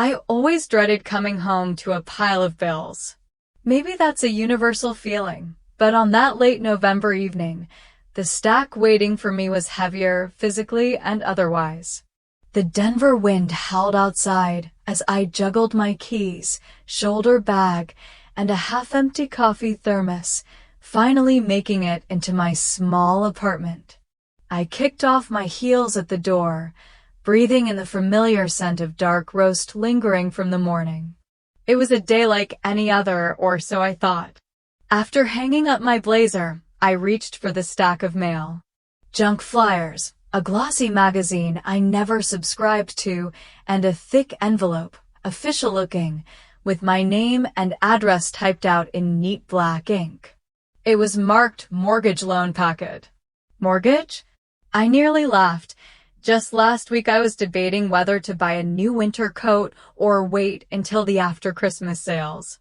I always dreaded coming home to a pile of bills. Maybe that's a universal feeling, but on that late November evening, the stack waiting for me was heavier, physically and otherwise. The Denver wind howled outside as I juggled my keys, shoulder bag, and a half-empty coffee thermos, finally making it into my small apartment. I kicked off my heels at the door, breathing in the familiar scent of dark roast lingering from the morning. It was a day like any other, or so I thought. After hanging up my blazer, I reached for the stack of mail. Junk flyers, a glossy magazine I never subscribed to, and a thick envelope, official-looking, with my name and address typed out in neat black ink. It was marked mortgage loan packet. Mortgage? I nearly laughed. Just last week I was debating whether to buy a new winter coat or wait until the after-Christmas sales.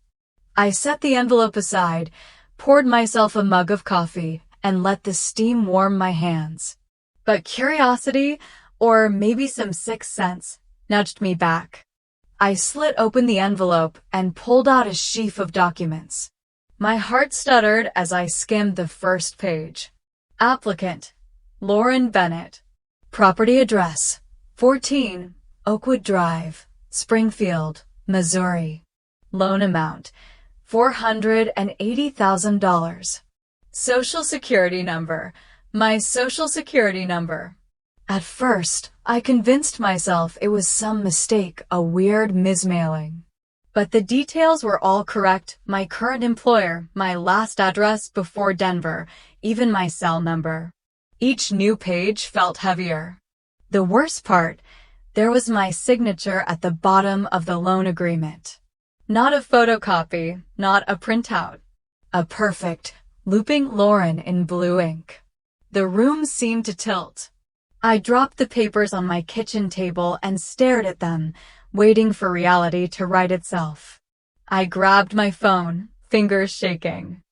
I set the envelope aside, poured myself a mug of coffee, and let the steam warm my hands. But curiosity, or maybe some sixth sense, nudged me back. I slit open the envelope and pulled out a sheaf of documents. My heart stuttered as I skimmed the first page. Applicant: Lauren Bennett. Property address: 14 Oakwood Drive, Springfield, Missouri. Loan amount: $480,000. Social security number: my social security number. At first, I convinced myself it was some mistake, a weird mismailing. But the details were all correct: my current employer, my last address before Denver, even my cell number. Each new page felt heavier. The worst part, there was my signature at the bottom of the loan agreement. Not a photocopy, not a printout. A perfect, looping Lauren in blue ink. The room seemed to tilt. I dropped the papers on my kitchen table and stared at them, waiting for reality to right itself. I grabbed my phone, fingers shaking.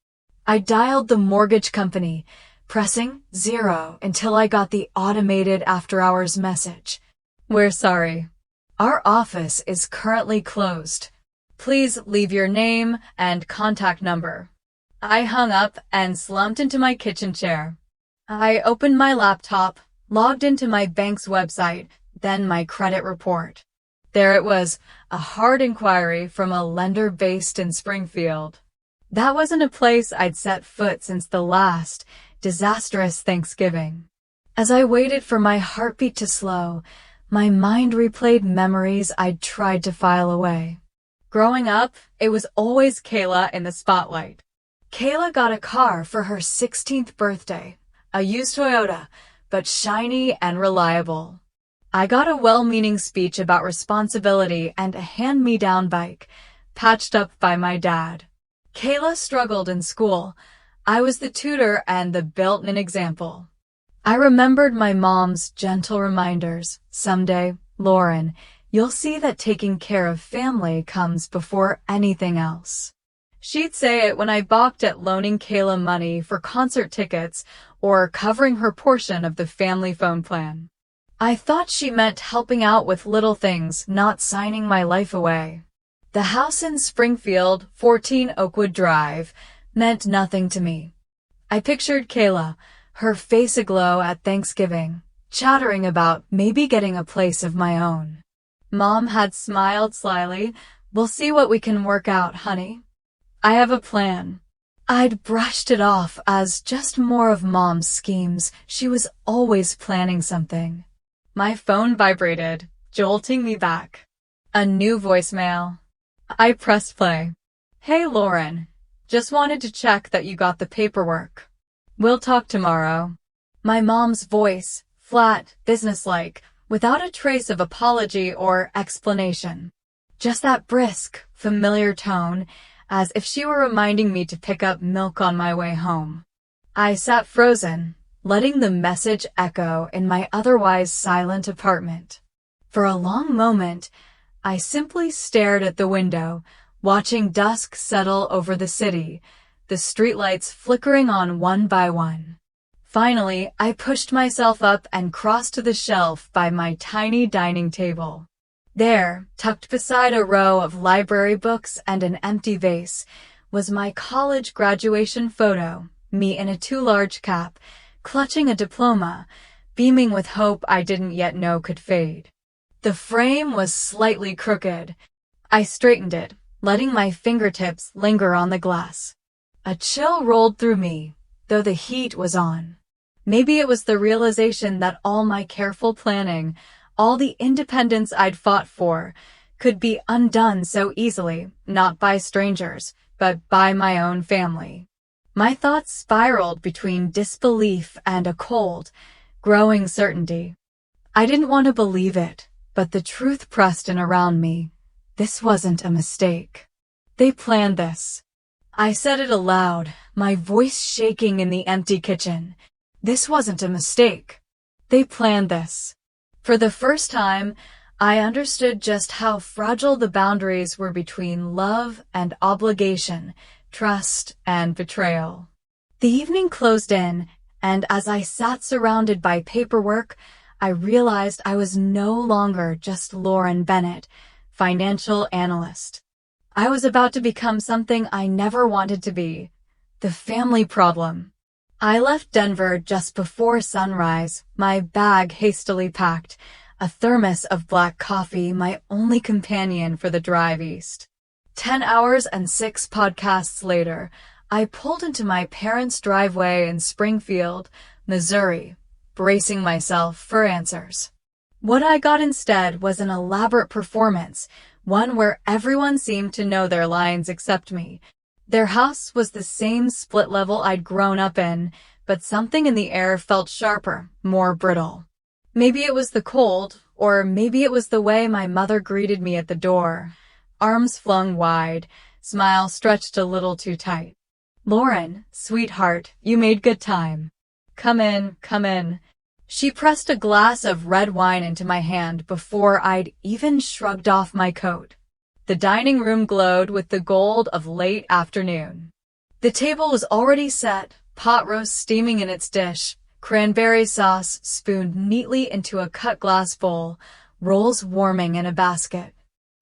I dialed the mortgage company, pressing 0 until I got the automated after-hours message. We're sorry. Our office is currently closed. Please leave your name and contact number. I hung up and slumped into my kitchen chair. I opened my laptop, logged into my bank's website, then my credit report. There it was, a hard inquiry from a lender based in Springfield. That wasn't a place I'd set foot since the last disastrous Thanksgiving. As I waited for my heartbeat to slow, my mind replayed memories I'd tried to file away. Growing up, it was always Kayla in the spotlight. Kayla got a car for her 16th birthday, a used Toyota, but shiny and reliable. I got a well-meaning speech about responsibility and a hand-me-down bike, patched up by my dad. Kayla struggled in school. I was the tutor and the built-in example. I remembered my mom's gentle reminders. Someday, Lauren, you'll see that taking care of family comes before anything else. She'd say it when I balked at loaning Kayla money for concert tickets or covering her portion of the family phone plan. I thought she meant helping out with little things, not signing my life away. The house in Springfield, 14 Oakwood Drive, meant nothing to me. I pictured Kayla, her face aglow at Thanksgiving, chattering about maybe getting a place of my own. Mom had smiled slyly. We'll see what we can work out, honey. I have a plan. I'd brushed it off as just more of Mom's schemes. She was always planning something. My phone vibrated, jolting me back. A new voicemail. I pressed play. Hey, Lauren. Just wanted to check that you got the paperwork. We'll talk tomorrow. My mom's voice, flat, businesslike, without a trace of apology or explanation. Just that brisk, familiar tone, as if she were reminding me to pick up milk on my way home. I sat frozen, letting the message echo in my otherwise silent apartment. For a long moment, I simply stared at the window, watching dusk settle over the city, the streetlights flickering on one by one. Finally, I pushed myself up and crossed to the shelf by my tiny dining table. There, tucked beside a row of library books and an empty vase, was my college graduation photo, me in a too large cap, clutching a diploma, beaming with hope I didn't yet know could fade. The frame was slightly crooked. I straightened it, letting my fingertips linger on the glass. A chill rolled through me, though the heat was on. Maybe it was the realization that all my careful planning, all the independence I'd fought for, could be undone so easily, not by strangers, but by my own family. My thoughts spiraled between disbelief and a cold, growing certainty. I didn't want to believe it, but the truth pressed in around me. This wasn't a mistake. They planned this. I said it aloud, my voice shaking in the empty kitchen. This wasn't a mistake. They planned this. For the first time, I understood just how fragile the boundaries were between love and obligation, trust and betrayal. The evening closed in, and as I sat surrounded by paperwork, I realized I was no longer just Lauren Bennett, financial analyst. I was about to become something I never wanted to be, the family problem. I left Denver just before sunrise, my bag hastily packed, a thermos of black coffee my only companion for the drive east. 10 hours and 6 podcasts later, I pulled into my parents' driveway in Springfield, Missouri, bracing myself for answers. What I got instead was an elaborate performance, one where everyone seemed to know their lines except me. Their house was the same split level I'd grown up in, but something in the air felt sharper, more brittle. Maybe it was the cold, or maybe it was the way my mother greeted me at the door. Arms flung wide, smile stretched a little too tight. "Lauren, sweetheart, you made good time. Come in, come in." She pressed a glass of red wine into my hand before I'd even shrugged off my coat. The dining room glowed with the gold of late afternoon. The table was already set, pot roast steaming in its dish, cranberry sauce spooned neatly into a cut glass bowl, rolls warming in a basket.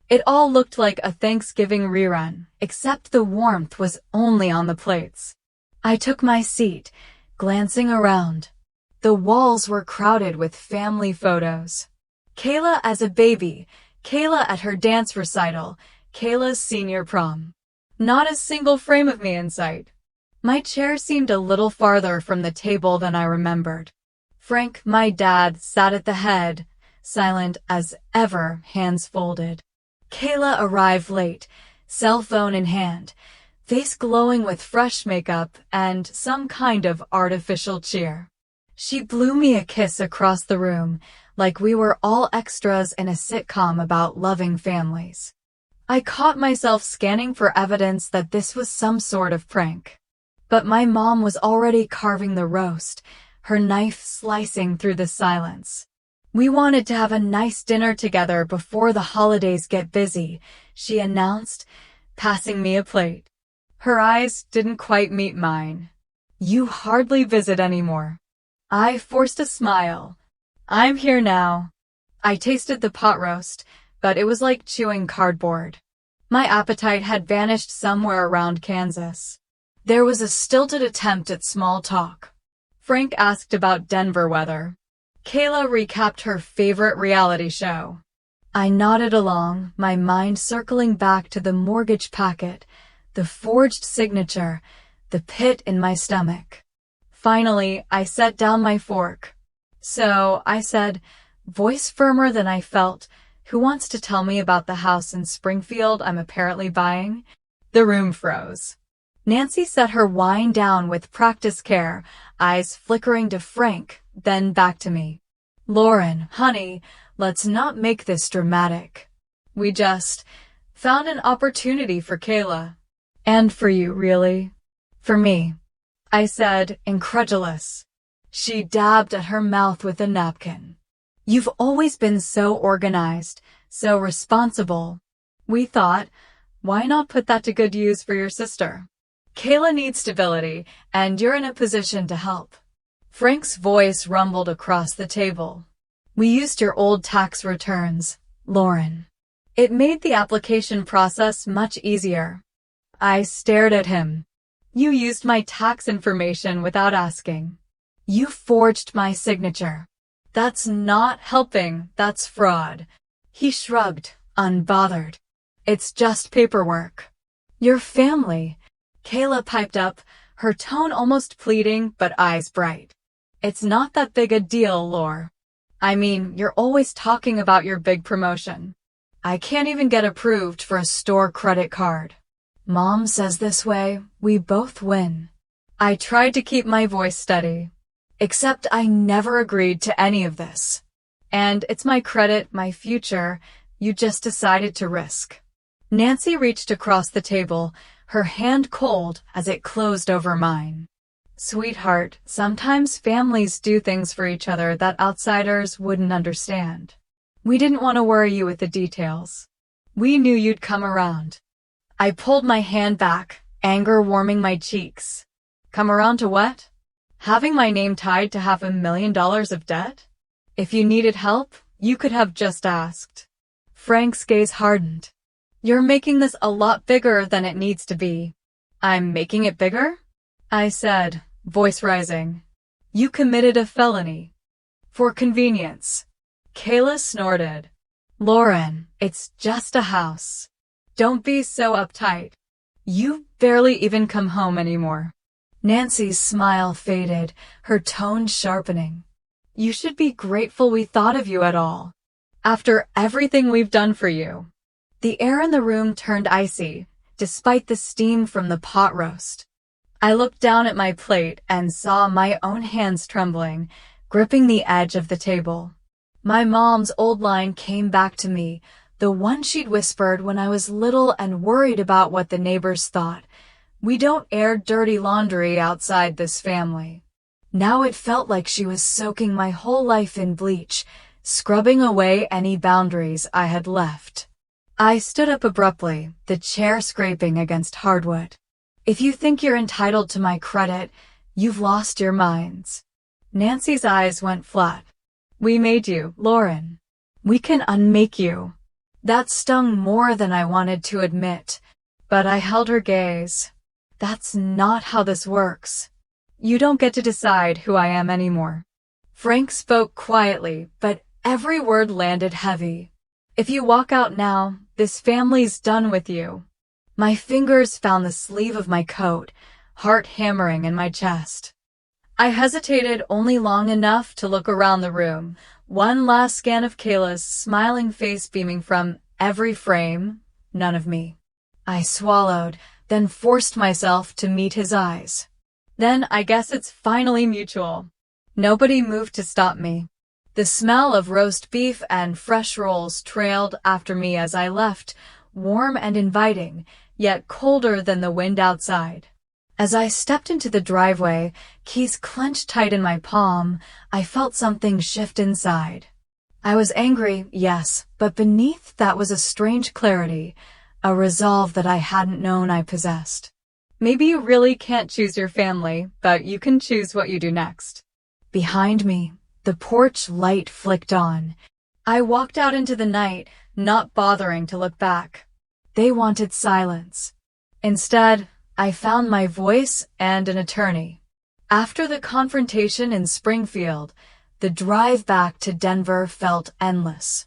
It all looked like a Thanksgiving rerun, except the warmth was only on the plates. I took my seat, glancing around. The walls were crowded with family photos. Kayla as a baby, Kayla at her dance recital, Kayla's senior prom. Not a single frame of me in sight. My chair seemed a little farther from the table than I remembered. Frank, my dad, sat at the head, silent as ever, hands folded. Kayla arrived late, cell phone in hand, face glowing with fresh makeup and some kind of artificial cheer. She blew me a kiss across the room, like we were all extras in a sitcom about loving families. I caught myself scanning for evidence that this was some sort of prank. But my mom was already carving the roast, her knife slicing through the silence. "We wanted to have a nice dinner together before the holidays get busy," she announced, passing me a plate. Her eyes didn't quite meet mine. "You hardly visit anymore." I forced a smile. "I'm here now." I tasted the pot roast, but it was like chewing cardboard. My appetite had vanished somewhere around Kansas. There was a stilted attempt at small talk. Frank asked about Denver weather. Kayla recapped her favorite reality show. I nodded along, my mind circling back to the mortgage packet, the forged signature, the pit in my stomach. Finally, I set down my fork. "So," I said, voice firmer than I felt, "who wants to tell me about the house in Springfield I'm apparently buying?" The room froze. Nancy set her wine down with practiced care, eyes flickering to Frank, then back to me. "Lauren, honey, let's not make this dramatic. We just found an opportunity for Kayla. And for you, really." "For me," I said, incredulous. She dabbed at her mouth with a napkin. "You've always been so organized, so responsible. We thought, why not put that to good use for your sister? Kayla needs stability, and you're in a position to help." Frank's voice rumbled across the table. "We used your old tax returns. Lauren. It made the application process much easier. I stared at him. You used my tax information without asking. You forged my signature. That's not helping, that's fraud. He shrugged, unbothered. It's just paperwork. Your family. Kayla piped up, her tone almost pleading but eyes bright. It's not that big a deal, Lore. I mean, you're always talking about your big promotion. I can't even get approved for a store credit card. Mom says this way, we both win. I tried to keep my voice steady. Except I never agreed to any of this. And it's my credit, my future, you just decided to risk. Nancy reached across the table, her hand cold as it closed over mine. Sweetheart, sometimes families do things for each other that outsiders wouldn't understand. We didn't want to worry you with the details. We knew you'd come around. I pulled my hand back, anger warming my cheeks. Come around to what? Having my name tied to $500,000 of debt? If you needed help, you could have just asked. Frank's gaze hardened. You're making this a lot bigger than it needs to be. I'm making it bigger? I said, voice rising. You committed a felony. For convenience. Kayla snorted. Lauren, it's just a house. Don't be so uptight. You barely even come home anymore. Nancy's smile faded, her tone sharpening. You should be grateful we thought of you at all. After everything we've done for you. The air in the room turned icy, despite the steam from the pot roast. I looked down at my plate and saw my own hands trembling, gripping the edge of the table. My mom's old line came back to me, the one she'd whispered when I was little and worried about what the neighbors thought. We don't air dirty laundry outside this family. Now it felt like she was soaking my whole life in bleach, scrubbing away any boundaries I had left. I stood up abruptly, the chair scraping against hardwood. If you think you're entitled to my credit, you've lost your minds. Nancy's eyes went flat. We made you, Lauren. We can unmake you. That stung more than I wanted to admit, but I held her gaze. That's not how this works. You don't get to decide who I am anymore. Frank spoke quietly, but every word landed heavy. If you walk out now, this family's done with you. My fingers found the sleeve of my coat, heart hammering in my chest. I hesitated only long enough to look around the room, one last scan of Kayla's smiling face beaming from every frame, none of me. I swallowed, then forced myself to meet his eyes. Then I guess it's finally mutual. Nobody moved to stop me. The smell of roast beef and fresh rolls trailed after me as I left, warm and inviting, yet colder than the wind outside. As I stepped into the driveway, keys clenched tight in my palm, I felt something shift inside. I was angry, yes, but beneath that was a strange clarity, a resolve that I hadn't known I possessed. Maybe you really can't choose your family, but you can choose what you do next. Behind me, the porch light flicked on. I walked out into the night, not bothering to look back. They wanted silence. Instead, I found my voice and an attorney. After the confrontation in Springfield, the drive back to Denver felt endless.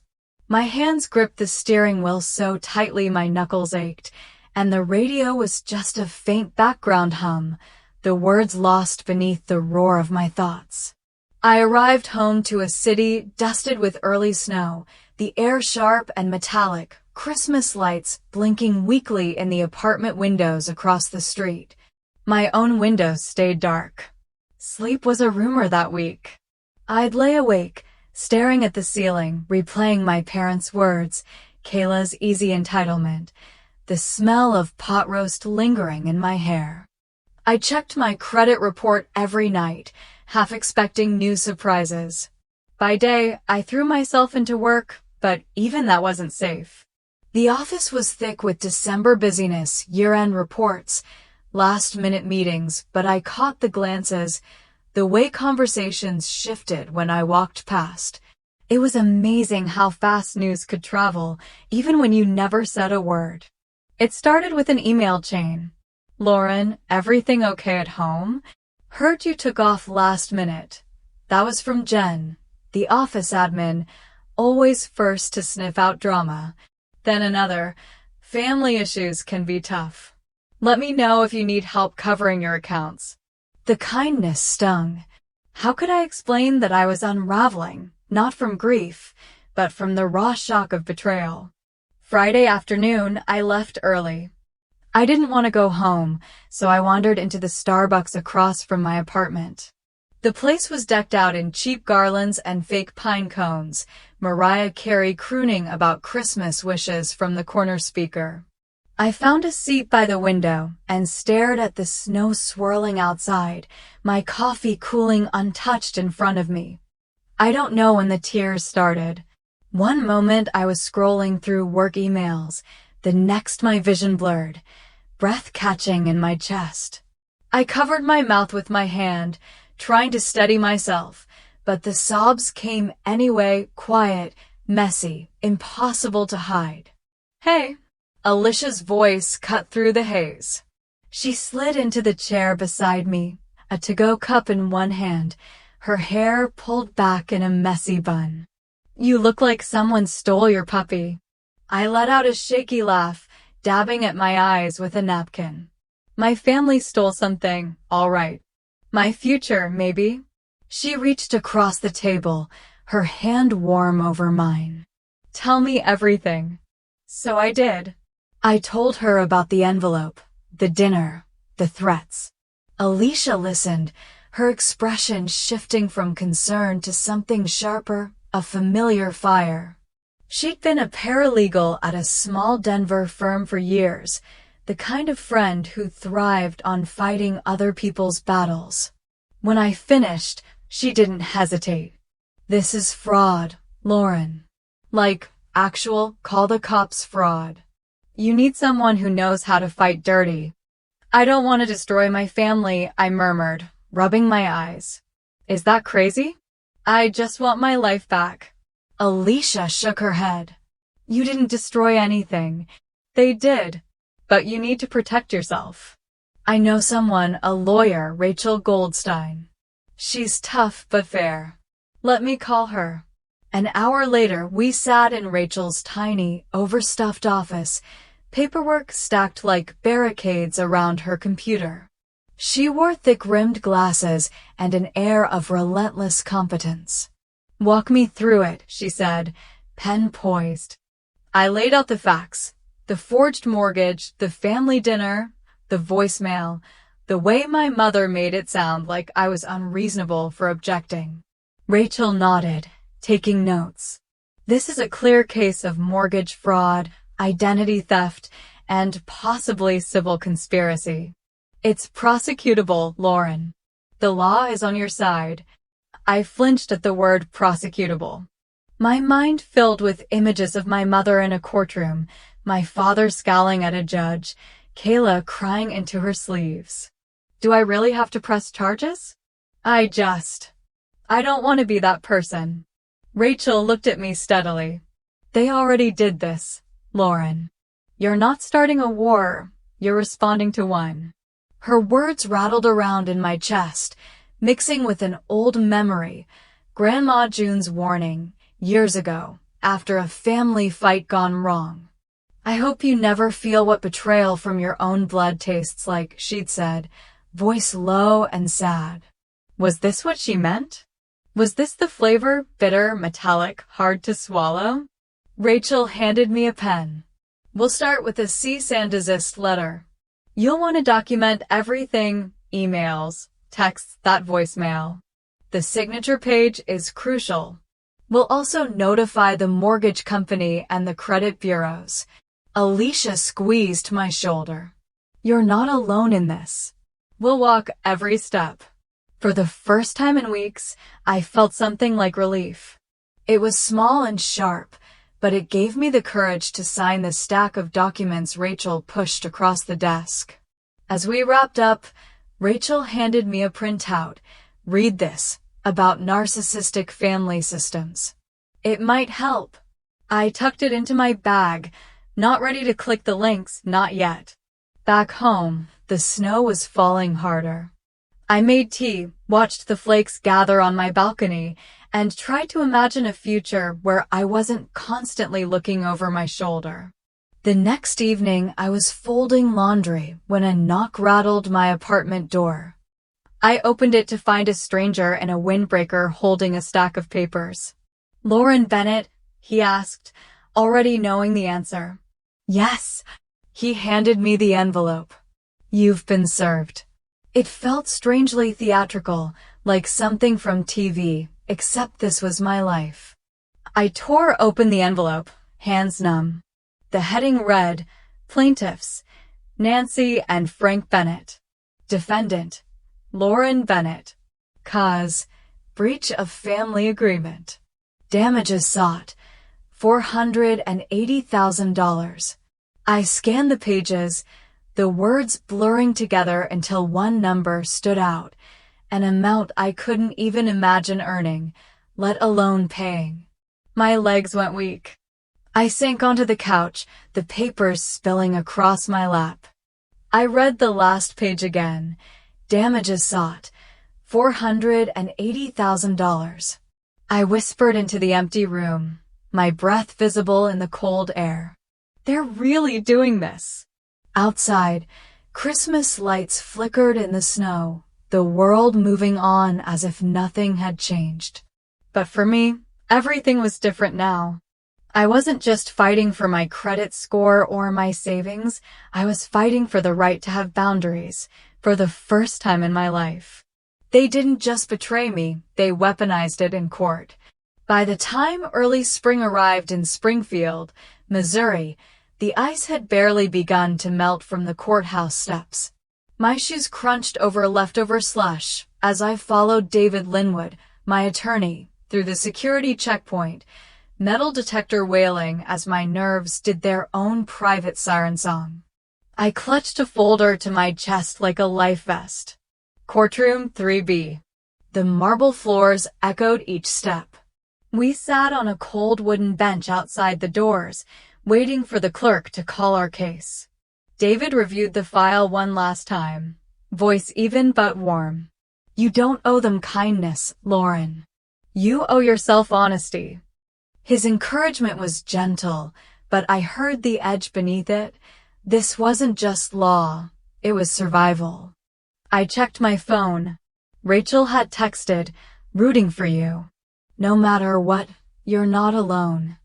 My hands gripped the steering wheel so tightly my knuckles ached, and the radio was just a faint background hum, the words lost beneath the roar of my thoughts. I arrived home to a city dusted with early snow, the air sharp and metallic, Christmas lights blinking weakly in the apartment windows across the street. My own windows stayed dark. Sleep was a rumor that week. I'd lay awake, staring at the ceiling, replaying my parents' words, Kayla's easy entitlement, the smell of pot roast lingering in my hair. I checked my credit report every night, half expecting new surprises. By day, I threw myself into work, but even that wasn't safe. The office was thick with December busyness, year-end reports, last-minute meetings, but I caught the glances, the way conversations shifted when I walked past, It was amazing how fast news could travel, even when you never said a word. It started with an email chain. Lauren, everything okay at home? Heard you took off last minute. That was from Jen, the office admin, always first to sniff out drama. Then another, family issues can be tough. Let me know if you need help covering your accounts. The kindness stung. How could I explain that I was unraveling, not from grief, but from the raw shock of betrayal? Friday afternoon, I left early. I didn't want to go home, so I wandered into the Starbucks across from my apartment. The place was decked out in cheap garlands and fake pine cones, Mariah Carey crooning about Christmas wishes from the corner speaker. I found a seat by the window and stared at the snow swirling outside, my coffee cooling untouched in front of me. I don't know when the tears started. One moment I was scrolling through work emails, the next my vision blurred, breath catching in my chest. I covered my mouth with my hand, trying to steady myself, but the sobs came anyway, quiet, messy, impossible to hide. Hey! Alicia's voice cut through the haze. She slid into the chair beside me, a to-go cup in one hand, her hair pulled back in a messy bun. You look like someone stole your puppy. I let out a shaky laugh, dabbing at my eyes with a napkin. My family stole something, all right. My future, maybe. She reached across the table, her hand warm over mine. Tell me everything. So I did. I told her about the envelope, the dinner, the threats. Alicia listened, her expression shifting from concern to something sharper, a familiar fire. She'd been a paralegal at a small Denver firm for years, the kind of friend who thrived on fighting other people's battles. When I finished, she didn't hesitate. This is fraud, Lauren. Like, actual call the cops fraud. You need someone who knows how to fight dirty. I don't want to destroy my family, I murmured, rubbing my eyes. Is that crazy? I just want my life back. Alicia shook her head. You didn't destroy anything. They did. But you need to protect yourself. I know someone, a lawyer, Rachel Goldstein. She's tough but fair. Let me call her. An hour later, we sat in Rachel's tiny, overstuffed office, paperwork stacked like barricades around her computer. She wore thick-rimmed glasses and an air of relentless competence. Walk me through it, she said, pen poised. I laid out the facts. The forged mortgage, the family dinner, the voicemail, the way my mother made it sound like I was unreasonable for objecting. Rachel nodded, taking notes. This is a clear case of mortgage fraud, identity theft, and possibly civil conspiracy. It's prosecutable, Lauren. The law is on your side. I flinched at the word prosecutable. My mind filled with images of my mother in a courtroom, my father scowling at a judge, Kayla crying into her sleeves. Do I really have to press charges? I don't want to be that person. Rachel looked at me steadily. They already did this, Lauren. You're not starting a war, you're responding to one. Her words rattled around in my chest, mixing with an old memory, Grandma June's warning, years ago, after a family fight gone wrong. I hope you never feel what betrayal from your own blood tastes like, she'd said, voice low and sad. Was this what she meant? Was this the flavor, bitter, metallic, hard to swallow? Rachel handed me a pen. We'll start with a cease and desist letter. You'll want to document everything, emails, texts, that voicemail. The signature page is crucial. We'll also notify the mortgage company and the credit bureaus. Alicia squeezed my shoulder. You're not alone in this. We'll walk every step. For the first time in weeks, I felt something like relief. It was small and sharp, but it gave me the courage to sign the stack of documents Rachel pushed across the desk. As we wrapped up, Rachel handed me a printout. Read this, about narcissistic family systems. It might help. I tucked it into my bag, not ready to click the links, not yet. Back home, the snow was falling harder. I made tea, watched the flakes gather on my balcony, and tried to imagine a future where I wasn't constantly looking over my shoulder. The next evening, I was folding laundry when a knock rattled my apartment door. I opened it to find a stranger in a windbreaker holding a stack of papers. "Lauren Bennett?" he asked, already knowing the answer. "Yes." He handed me the envelope. "You've been served." It felt strangely theatrical, like something from TV, except this was my life. I tore open the envelope, hands numb. The heading read, Plaintiffs, Nancy and Frank Bennett. Defendant, Lauren Bennett. Cause, breach of family agreement. Damages sought, $480,000. I scanned the pages, the words blurring together until one number stood out, an amount I couldn't even imagine earning, let alone paying. My legs went weak. I sank onto the couch, the papers spilling across my lap. I read the last page again. Damages sought, $480,000. I whispered into the empty room, my breath visible in the cold air. They're really doing this. Outside, Christmas lights flickered in the snow, the world moving on as if nothing had changed. But for me, everything was different now. I wasn't just fighting for my credit score or my savings, I was fighting for the right to have boundaries, for the first time in my life. They didn't just betray me, they weaponized it in court. By the time early spring arrived in Springfield, Missouri, the ice had barely begun to melt from the courthouse steps. My shoes crunched over leftover slush as I followed David Linwood, my attorney, through the security checkpoint, metal detector wailing as my nerves did their own private siren song. I clutched a folder to my chest like a life vest. Courtroom 3B. The marble floors echoed each step. We sat on a cold wooden bench outside the doors, waiting for the clerk to call our case. David reviewed the file one last time, voice even but warm. "You don't owe them kindness, Lauren. You owe yourself honesty." His encouragement was gentle, but I heard the edge beneath it. This wasn't just law, it was survival. I checked my phone. Rachel had texted, "Rooting for you. No matter what, you're not alone."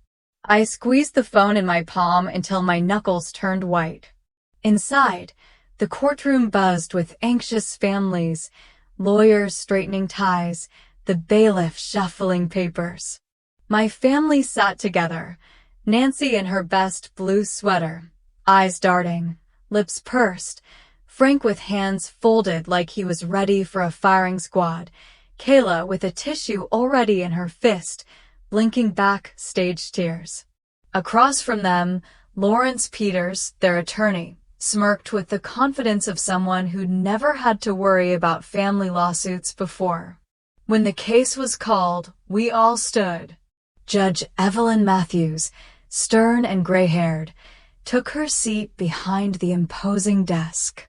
I squeezed the phone in my palm until my knuckles turned white. Inside, the courtroom buzzed with anxious families, lawyers straightening ties, the bailiff shuffling papers. My family sat together, Nancy in her best blue sweater, eyes darting, lips pursed, Frank with hands folded like he was ready for a firing squad, Kayla with a tissue already in her fist, blinking back stage tears. Across from them, Lawrence Peters, their attorney, smirked with the confidence of someone who'd never had to worry about family lawsuits before. When the case was called, we all stood. Judge Evelyn Matthews, stern and gray-haired, took her seat behind the imposing desk.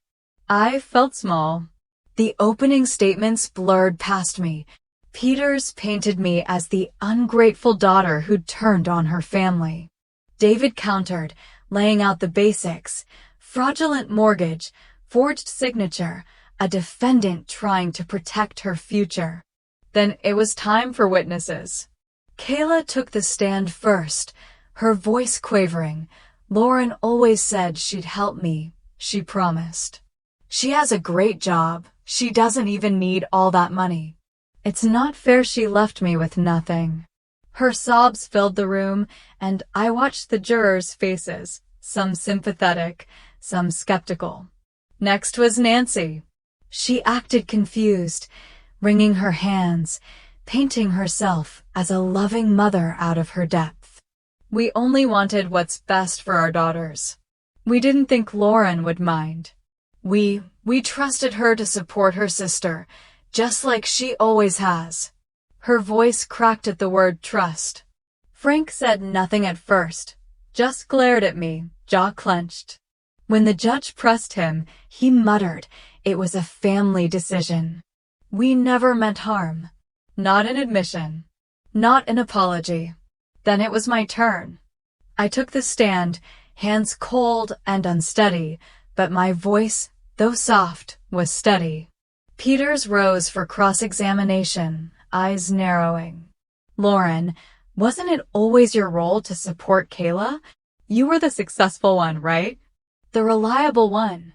I felt small. The opening statements blurred past me. Peters painted me as the ungrateful daughter who'd turned on her family. David countered, laying out the basics: fraudulent mortgage, forged signature, a defendant trying to protect her future. Then it was time for witnesses. Kayla took the stand first, her voice quavering. "Lauren always said she'd help me," she promised. "She has a great job. She doesn't even need all that money. It's not fair she left me with nothing." Her sobs filled the room, and I watched the jurors' faces, some sympathetic, some skeptical. Next was Nancy. She acted confused, wringing her hands, painting herself as a loving mother out of her depth. We only wanted what's best for our daughters. We didn't think Lauren would mind. We trusted her to support her sister, just like she always has. Her voice cracked at the word trust. Frank said nothing at first, just glared at me, jaw clenched. When the judge pressed him, he muttered, "It was a family decision. We never meant harm." Not an admission. Not an apology. Then it was my turn. I took the stand, hands cold and unsteady, but my voice, though soft, was steady. Peters rose for cross-examination, eyes narrowing. "Lauren, wasn't it always your role to support Kayla? You were the successful one, right? The reliable one."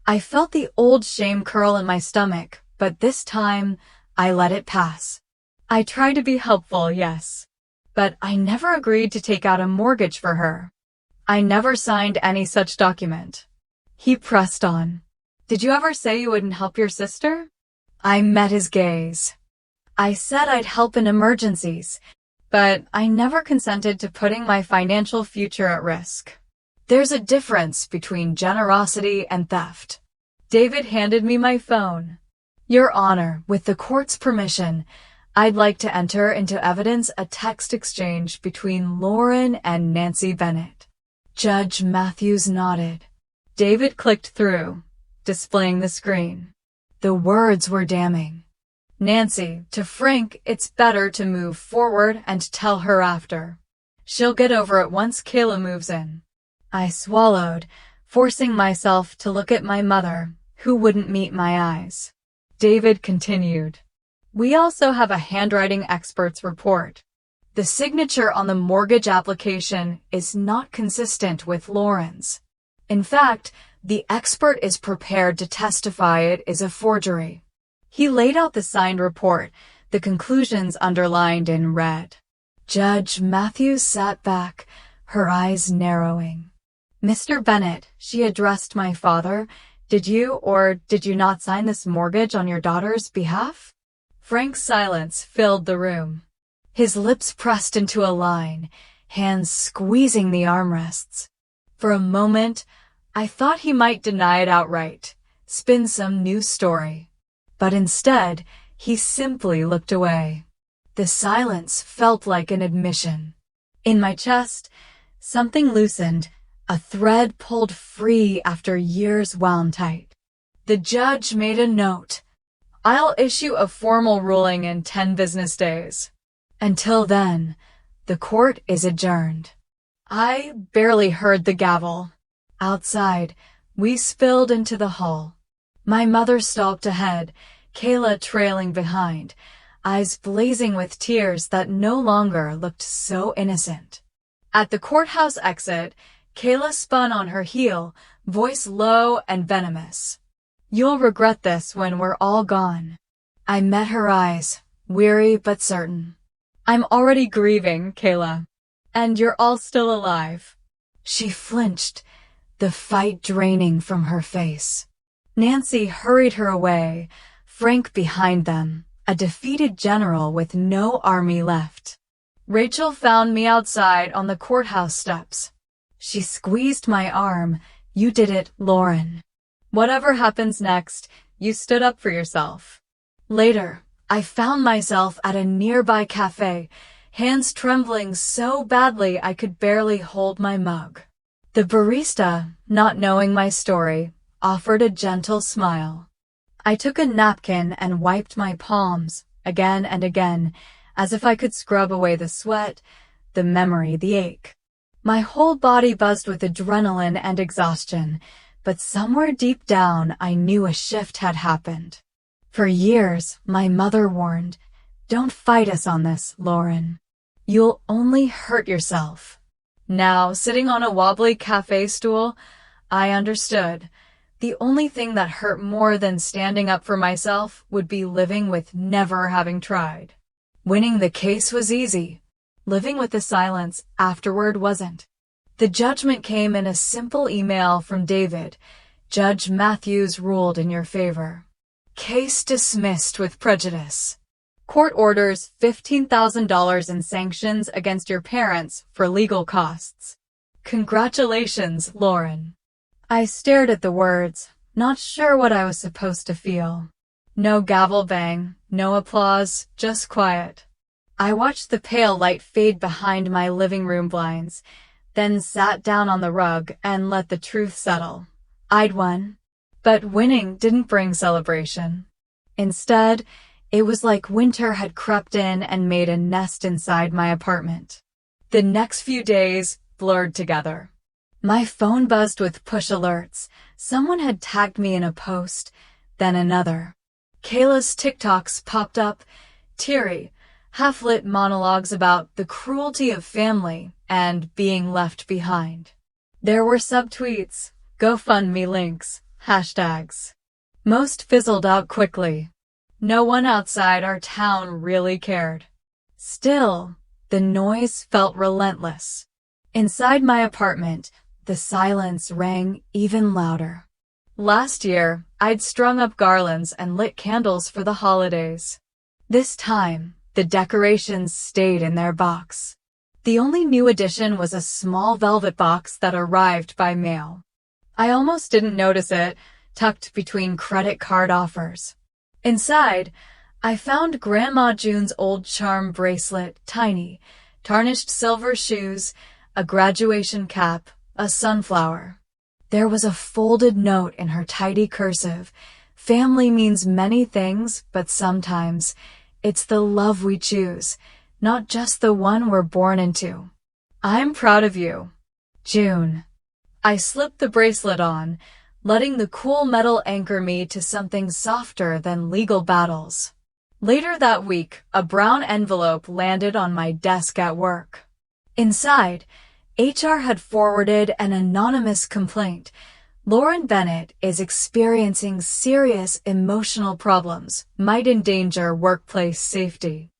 I felt the old shame curl in my stomach, but this time, I let it pass. I tried to be helpful, yes. But I never agreed to take out a mortgage for her. I never signed any such document. He pressed on. "Did you ever say you wouldn't help your sister?" I met his gaze. "I said I'd help in emergencies, but I never consented to putting my financial future at risk. There's a difference between generosity and theft." David handed me my phone. "Your Honor, with the court's permission, I'd like to enter into evidence a text exchange between Lauren and Nancy Bennett." Judge Matthews nodded. David clicked through, displaying the screen. The words were damning. "Nancy, to Frank, it's better to move forward and tell her after. She'll get over it once Kayla moves in." I swallowed, forcing myself to look at my mother, who wouldn't meet my eyes. David continued. "We also have a handwriting expert's report. The signature on the mortgage application is not consistent with Lauren's. In fact, the expert is prepared to testify it is a forgery." He laid out the signed report, the conclusions underlined in red. Judge Matthews sat back, her eyes narrowing. "Mr. Bennett," she addressed my father, "did you or did you not sign this mortgage on your daughter's behalf?" Frank's silence filled the room. His lips pressed into a line, hands squeezing the armrests. For a moment, I thought he might deny it outright, spin some new story. But instead, he simply looked away. The silence felt like an admission. In my chest, something loosened, a thread pulled free after years wound tight. The judge made a note. "I'll issue a formal ruling in 10 business days. Until then, the court is adjourned." I barely heard the gavel. Outside, we spilled into the hall. My mother stalked ahead, Kayla trailing behind, eyes blazing with tears that no longer looked so innocent. At the courthouse exit, Kayla spun on her heel, voice low and venomous. "You'll regret this when we're all gone." I met her eyes, weary but certain. "I'm already grieving, Kayla. And you're all still alive." She flinched, the fight draining from her face. Nancy hurried her away, Frank behind them, a defeated general with no army left. Rachel found me outside on the courthouse steps. She squeezed my arm. "You did it, Lauren. Whatever happens next, you stood up for yourself." Later, I found myself at a nearby cafe, hands trembling so badly I could barely hold my mug. The barista, not knowing my story, offered a gentle smile. I took a napkin and wiped my palms, again and again, as if I could scrub away the sweat, the memory, the ache. My whole body buzzed with adrenaline and exhaustion, but somewhere deep down I knew a shift had happened. For years, my mother warned, "Don't fight us on this, Lauren. You'll only hurt yourself." Now, sitting on a wobbly cafe stool, I understood. The only thing that hurt more than standing up for myself would be living with never having tried. Winning the case was easy. Living with the silence afterward wasn't. The judgment came in a simple email from David. "Judge Matthews ruled in your favor. Case dismissed with prejudice. Court orders $15,000 in sanctions against your parents for legal costs. Congratulations, Lauren." I stared at the words, not sure what I was supposed to feel. No gavel bang, no applause, just quiet. I watched the pale light fade behind my living room blinds, then sat down on the rug and let the truth settle. I'd won. But winning didn't bring celebration. Instead, it was like winter had crept in and made a nest inside my apartment. The next few days blurred together. My phone buzzed with push alerts. Someone had tagged me in a post, then another. Kayla's TikToks popped up, teary, half-lit monologues about the cruelty of family and being left behind. There were subtweets, GoFundMe links, hashtags. Most fizzled out quickly. No one outside our town really cared. Still, the noise felt relentless. Inside my apartment, the silence rang even louder. Last year, I'd strung up garlands and lit candles for the holidays. This time, the decorations stayed in their box. The only new addition was a small velvet box that arrived by mail. I almost didn't notice it, tucked between credit card offers. Inside, I found Grandma June's old charm bracelet, tiny, tarnished silver shoes, a graduation cap, a sunflower. There was a folded note in her tidy cursive. Family means many things, but sometimes it's the love we choose, not just the one we're born into. I'm proud of you, June. I slipped the bracelet on, letting the cool metal anchor me to something softer than legal battles. Later that week, a brown envelope landed on my desk at work. Inside, HR had forwarded an anonymous complaint. Lauren Bennett is experiencing serious emotional problems, might endanger workplace safety.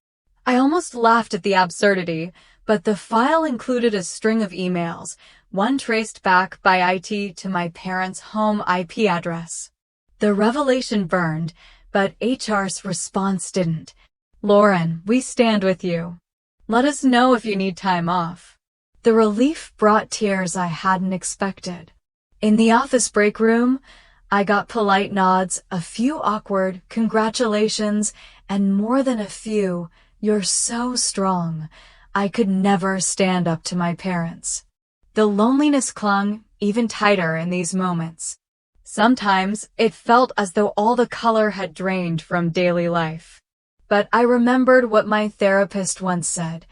I almost laughed at the absurdity, but the file included a string of emails, one traced back by IT to my parents' home IP address. The revelation burned, but HR's response didn't. Lauren, we stand with you. Let us know if you need time off. The relief brought tears I hadn't expected. In the office break room, I got polite nods, a few awkward congratulations, and more than a few, "You're so strong." I could never stand up to my parents. The loneliness clung even tighter in these moments. Sometimes it felt as though all the color had drained from daily life. But I remembered what my therapist once said,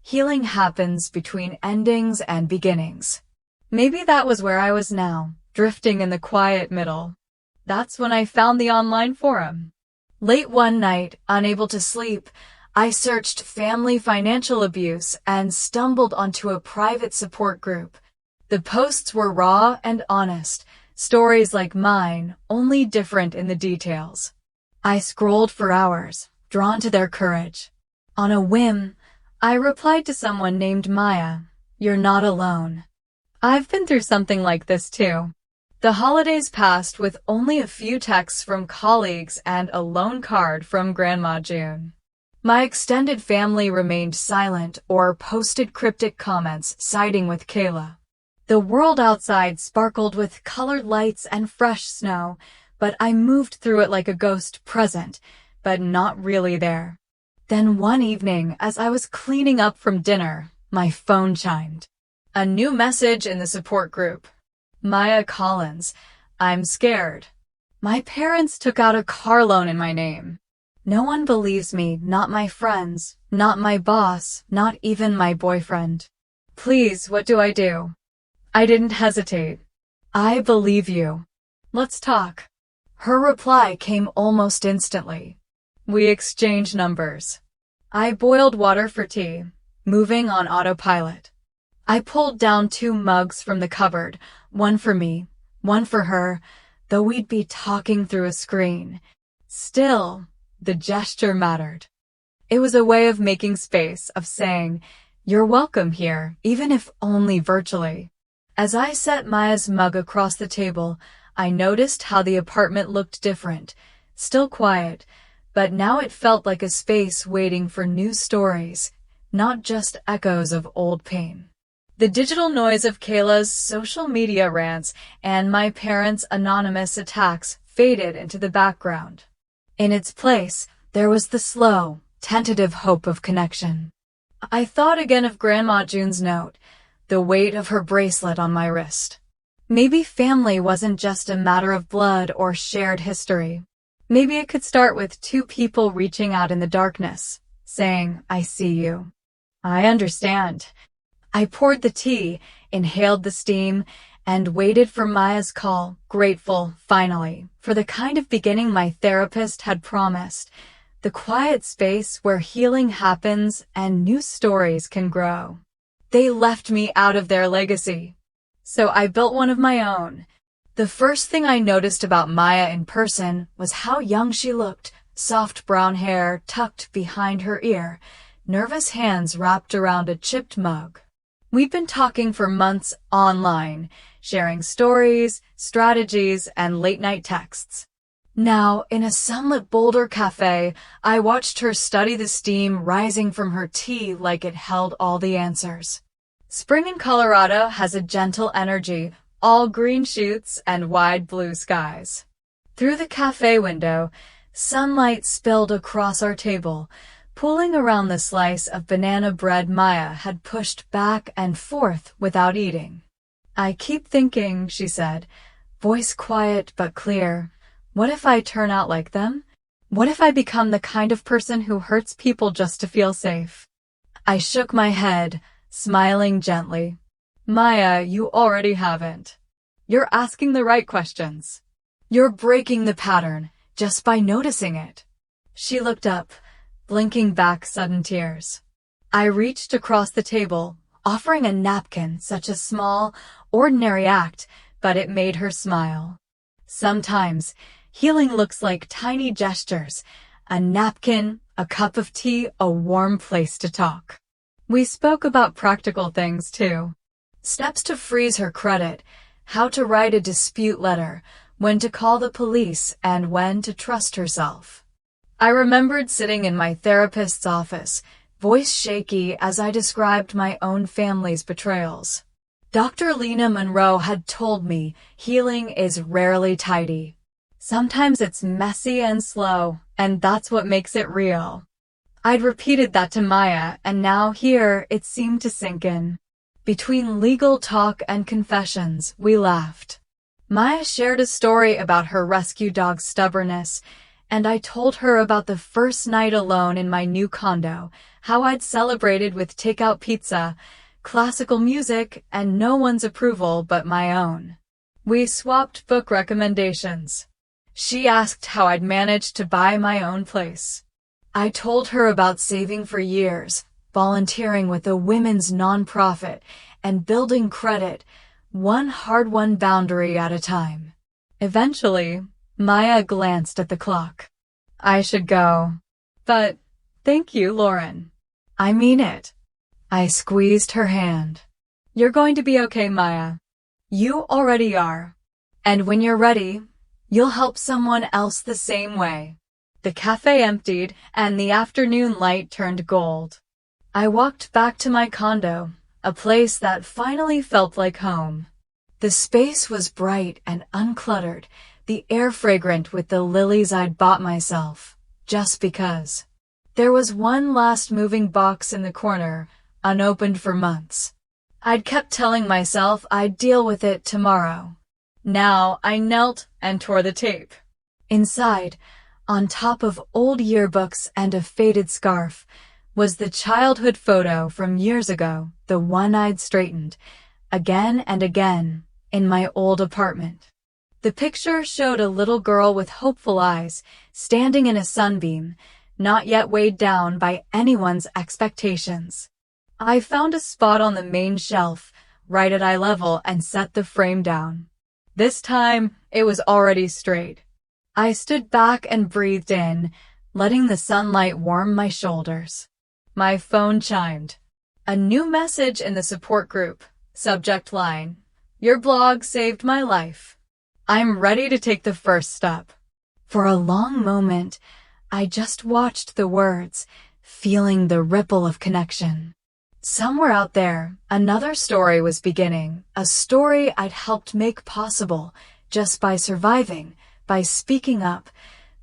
healing happens between endings and beginnings. Maybe that was where I was now, drifting in the quiet middle. That's when I found the online forum. Late one night, unable to sleep, I searched family financial abuse and stumbled onto a private support group. The posts were raw and honest, stories like mine, only different in the details. I scrolled for hours, drawn to their courage. On a whim, I replied to someone named Maya, "You're not alone. I've been through something like this too." The holidays passed with only a few texts from colleagues and a lone card from Grandma June. My extended family remained silent or posted cryptic comments siding with Kayla. The world outside sparkled with colored lights and fresh snow, but I moved through it like a ghost present, but not really there. Then one evening, as I was cleaning up from dinner, my phone chimed. A new message in the support group. Maya Collins, "I'm scared. My parents took out a car loan in my name. No one believes me, not my friends, not my boss, not even my boyfriend. Please, what do I do?" I didn't hesitate. "I believe you. Let's talk." Her reply came almost instantly. We exchanged numbers. I boiled water for tea, moving on autopilot. I pulled down 2 mugs from the cupboard, one for me, one for her, though we'd be talking through a screen. Still, the gesture mattered. It was a way of making space, of saying, "You're welcome here, even if only virtually." As I set Maya's mug across the table, I noticed how the apartment looked different, still quiet, but now it felt like a space waiting for new stories, not just echoes of old pain. The digital noise of Kayla's social media rants and my parents' anonymous attacks faded into the background. In its place, there was the slow, tentative hope of connection. I thought again of Grandma June's note, the weight of her bracelet on my wrist. Maybe family wasn't just a matter of blood or shared history. Maybe it could start with two people reaching out in the darkness, saying, "I see you. I understand." I poured the tea, inhaled the steam, and waited for Maya's call, grateful, finally, for the kind of beginning my therapist had promised, the quiet space where healing happens and new stories can grow. They left me out of their legacy, so I built one of my own. The first thing I noticed about Maya in person was how young she looked, soft brown hair tucked behind her ear, nervous hands wrapped around a chipped mug. We'd been talking for months online, sharing stories, strategies, and late-night texts. Now, in a sunlit Boulder cafe, I watched her study the steam rising from her tea like it held all the answers. Spring in Colorado has a gentle energy, all green shoots and wide blue skies. Through the cafe window, sunlight spilled across our table, pooling around the slice of banana bread Maya had pushed back and forth without eating. "I keep thinking," she said, voice quiet but clear, "what if I turn out like them? What if I become the kind of person who hurts people just to feel safe?" I shook my head, smiling gently. "Maya, you already haven't. You're asking the right questions. You're breaking the pattern just by noticing it." She looked up, blinking back sudden tears. I reached across the table, offering a napkin, such a small, ordinary act, but it made her smile. Sometimes, healing looks like tiny gestures, a napkin, a cup of tea, a warm place to talk. We spoke about practical things too. Steps to freeze her credit, how to write a dispute letter, when to call the police, and when to trust herself. I remembered sitting in my therapist's office, voice shaky as I described my own family's betrayals. Dr. Lena Monroe had told me healing is rarely tidy. Sometimes it's messy and slow, and that's what makes it real. I'd repeated that to Maya, and now here it seemed to sink in. Between legal talk and confessions, we laughed. Maya shared a story about her rescue dog's stubbornness, and I told her about the first night alone in my new condo, how I'd celebrated with takeout pizza, classical music, and no one's approval but my own. We swapped book recommendations. She asked how I'd managed to buy my own place. I told her about saving for years, volunteering with a women's nonprofit, and building credit, one hard-won boundary at a time. Eventually, Maya glanced at the clock. "I should go. But thank you, Lauren. I mean it." I squeezed her hand. "You're going to be okay, Maya. You already are. And when you're ready, you'll help someone else the same way." The cafe emptied, and the afternoon light turned gold. I walked back to my condo, a place that finally felt like home. The space was bright and uncluttered, the air fragrant with the lilies I'd bought myself, just because. There was one last moving box in the corner, unopened for months. I'd kept telling myself I'd deal with it tomorrow. Now I knelt and tore the tape. Inside, on top of old yearbooks and a faded scarf, was the childhood photo from years ago, the one I'd straightened, again and again, in my old apartment. The picture showed a little girl with hopeful eyes, standing in a sunbeam, not yet weighed down by anyone's expectations. I found a spot on the main shelf, right at eye level, and set the frame down. This time, it was already straight. I stood back and breathed in, letting the sunlight warm my shoulders. My phone chimed. A new message in the support group. Subject line: "Your blog saved my life. I'm ready to take the first step." For a long moment, I just watched the words, feeling the ripple of connection. Somewhere out there, another story was beginning, a story I'd helped make possible just by surviving, by speaking up,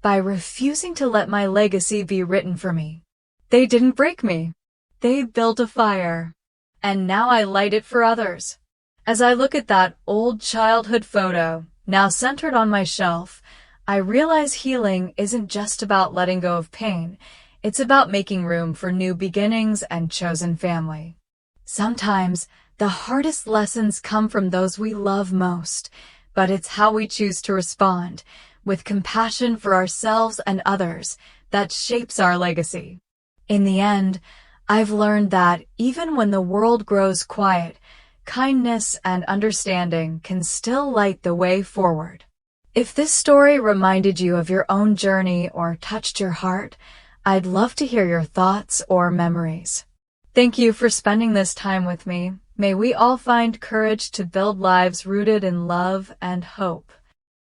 by refusing to let my legacy be written for me. They didn't break me. They built a fire. And now I light it for others. As I look at that old childhood photo, now centered on my shelf, I realize healing isn't just about letting go of pain. It's about making room for new beginnings and chosen family. Sometimes, the hardest lessons come from those we love most, but it's how we choose to respond, with compassion for ourselves and others, that shapes our legacy. In the end, I've learned that even when the world grows quiet, kindness and understanding can still light the way forward. If this story reminded you of your own journey or touched your heart, I'd love to hear your thoughts or memories. Thank you for spending this time with me. May we all find courage to build lives rooted in love and hope.